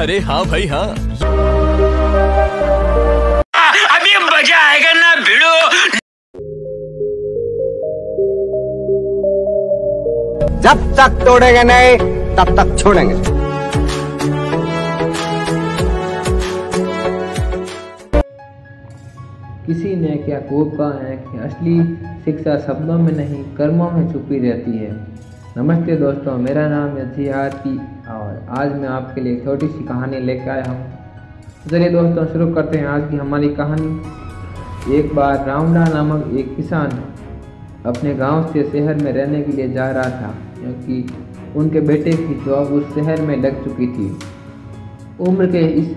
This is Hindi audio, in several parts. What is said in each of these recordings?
अरे हाँ भाई हाँ। अभी मजा आएगा ना भिड़ो। जब तक तोड़ेंगे नहीं तब तक छोड़ेंगे। किसी ने क्या खूब कहा है कि असली शिक्षा शब्दों में नहीं कर्मों में छुपी रहती है। नमस्ते दोस्तों, मेरा नाम है जिहादी और आज मैं आपके लिए छोटी सी कहानी लेकर आया हूँ। चलिए दोस्तों शुरू करते हैं आज की हमारी कहानी। एक बार रामलाल नामक एक किसान अपने गांव से शहर में रहने के लिए जा रहा था, क्योंकि उनके बेटे की जॉब उस शहर में लग चुकी थी। उम्र के इस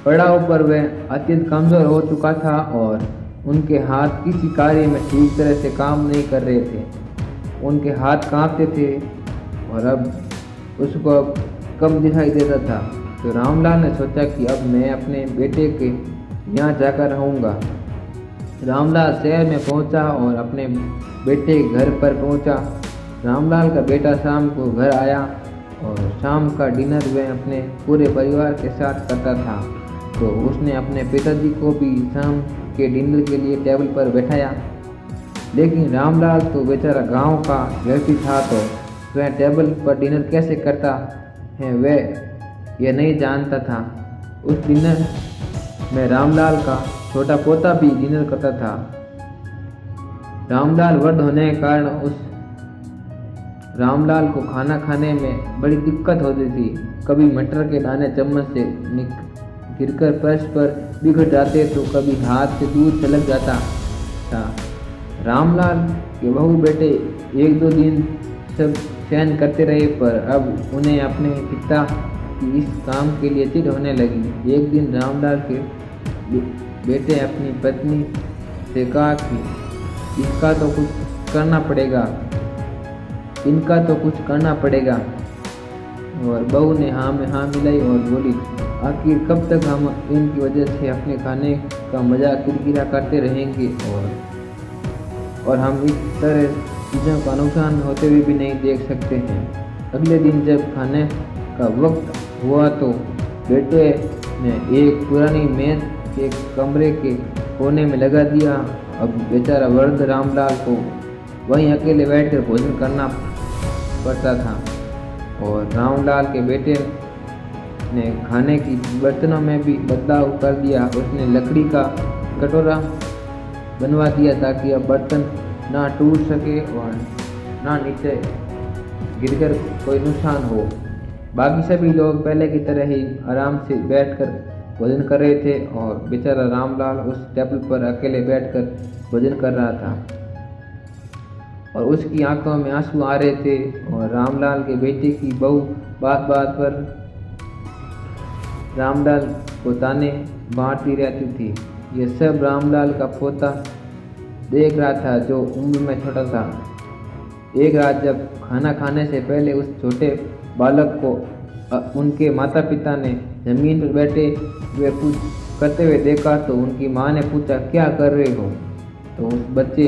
पड़ाव पर वह अत्यंत कमज़ोर हो चुका था और उनके हाथ किसी कार्य में ठीक तरह से काम नहीं कर रहे थे। उनके हाथ कांपते थे और अब उसको अब कम दिखाई देता था। तो रामलाल ने सोचा कि अब मैं अपने बेटे के यहाँ जाकर रहूँगा। रामलाल शहर में पहुँचा और अपने बेटे के घर पर पहुँचा। रामलाल का बेटा शाम को घर आया और शाम का डिनर वह अपने पूरे परिवार के साथ करता था। तो उसने अपने पिताजी को भी शाम के डिनर के लिए टेबल पर बैठाया। लेकिन रामलाल तो बेचारा गांव का व्यक्ति था, तो वह टेबल पर डिनर कैसे करता है वह यह नहीं जानता था। उस डिनर में रामलाल का छोटा पोता भी डिनर करता था। रामलाल वृद्ध होने के कारण उस रामलाल को खाना खाने में बड़ी दिक्कत होती थी। कभी मटर के दाने चम्मच से गिरकर फर्श पर बिखर जाते तो कभी हाथ से दूध छलक जाता था। रामलाल के बहू बेटे एक दो दिन सब सहन करते रहे, पर अब उन्हें अपने पिता की इस काम के लिए चिढ़ होने लगी। एक दिन रामलाल के बेटे अपनी पत्नी से कहा कि इनका तो कुछ करना पड़ेगा और बहू ने हाँ में हाँ मिलाई और बोली, आखिर कब तक हम इनकी वजह से अपने खाने का मजाक किरकिरा करते रहेंगे और हम इस तरह चीज़ों का नुकसान होते हुए भी नहीं देख सकते हैं। अगले दिन जब खाने का वक्त हुआ तो बेटे ने एक पुरानी मेज के कमरे के कोने में लगा दिया। अब बेचारा वृद्ध रामलाल को वहीं अकेले बैठकर भोजन करना पड़ता था और रामलाल के बेटे ने खाने की बर्तनों में भी बदलाव कर दिया। उसने लकड़ी का कटोरा बनवा दिया ताकि अब बर्तन ना टूट सके और ना नीचे गिरकर कोई नुकसान हो। बाकी सभी लोग पहले की तरह ही आराम से बैठकर भोजन कर रहे थे और बेचारा रामलाल उस टेबल पर अकेले बैठकर भोजन कर रहा था और उसकी आंखों में आंसू आ रहे थे। और रामलाल के बेटे की बहू बात बात पर रामलाल को ताने बांटती रहती थी। ये सब रामलाल का पोता देख रहा था, जो उम्र में छोटा था। एक रात जब खाना खाने से पहले उस छोटे बालक को उनके माता पिता ने जमीन पर बैठे हुए कुछ करते हुए देखा तो उनकी माँ ने पूछा, क्या कर रहे हो? तो उस बच्चे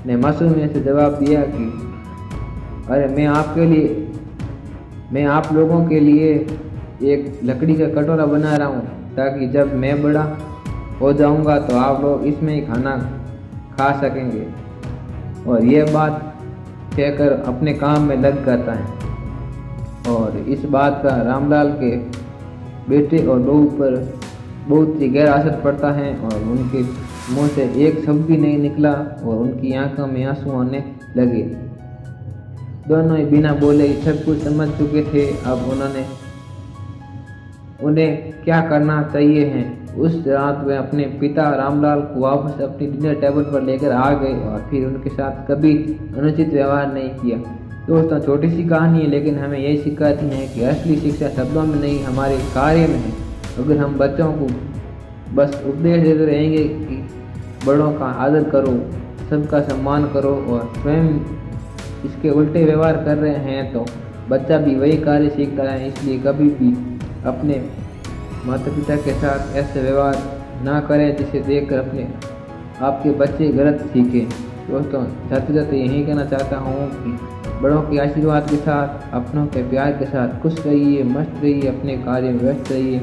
ने मासूमियत से जवाब दिया कि अरे मैं आप लोगों के लिए एक लकड़ी का कटोरा बना रहा हूँ, ताकि जब मैं बड़ा हो जाऊँगा तो आप लोग इसमें ही खाना खा सकेंगे। और यह बात कहकर अपने काम में लग जाता है। और इस बात का रामलाल के बेटे और बहू पर बहुत ही गहरा असर पड़ता है और उनके मुंह से एक शब्द भी नहीं निकला और उनकी आंखों में आंसू आने लगे। दोनों ही बिना बोले सब कुछ समझ चुके थे। अब उन्हें क्या करना चाहिए है। उस रात वे अपने पिता रामलाल को वापस अपनी डिनर टेबल पर लेकर आ गए और फिर उनके साथ कभी अनुचित व्यवहार नहीं किया। दोस्तों छोटी सी कहानी है, लेकिन हमें यही सिखाती है कि असली शिक्षा शब्दों में नहीं हमारे कार्य में है। अगर हम बच्चों को बस उपदेश देते रहेंगे कि बड़ों का आदर करो, सबका सम्मान करो और स्वयं इसके उल्टे व्यवहार कर रहे हैं तो बच्चा भी वही कार्य सीखता है। इसलिए कभी भी अपने माता पिता के साथ ऐसे व्यवहार ना करें जिसे देखकर आपके बच्चे गलत सीखें। दोस्तों जाते जाते यही कहना चाहता हूँ कि बड़ों के आशीर्वाद के साथ, अपनों के प्यार के साथ खुश रहिए, मस्त रहिए, अपने कार्य में व्यस्त रहिए।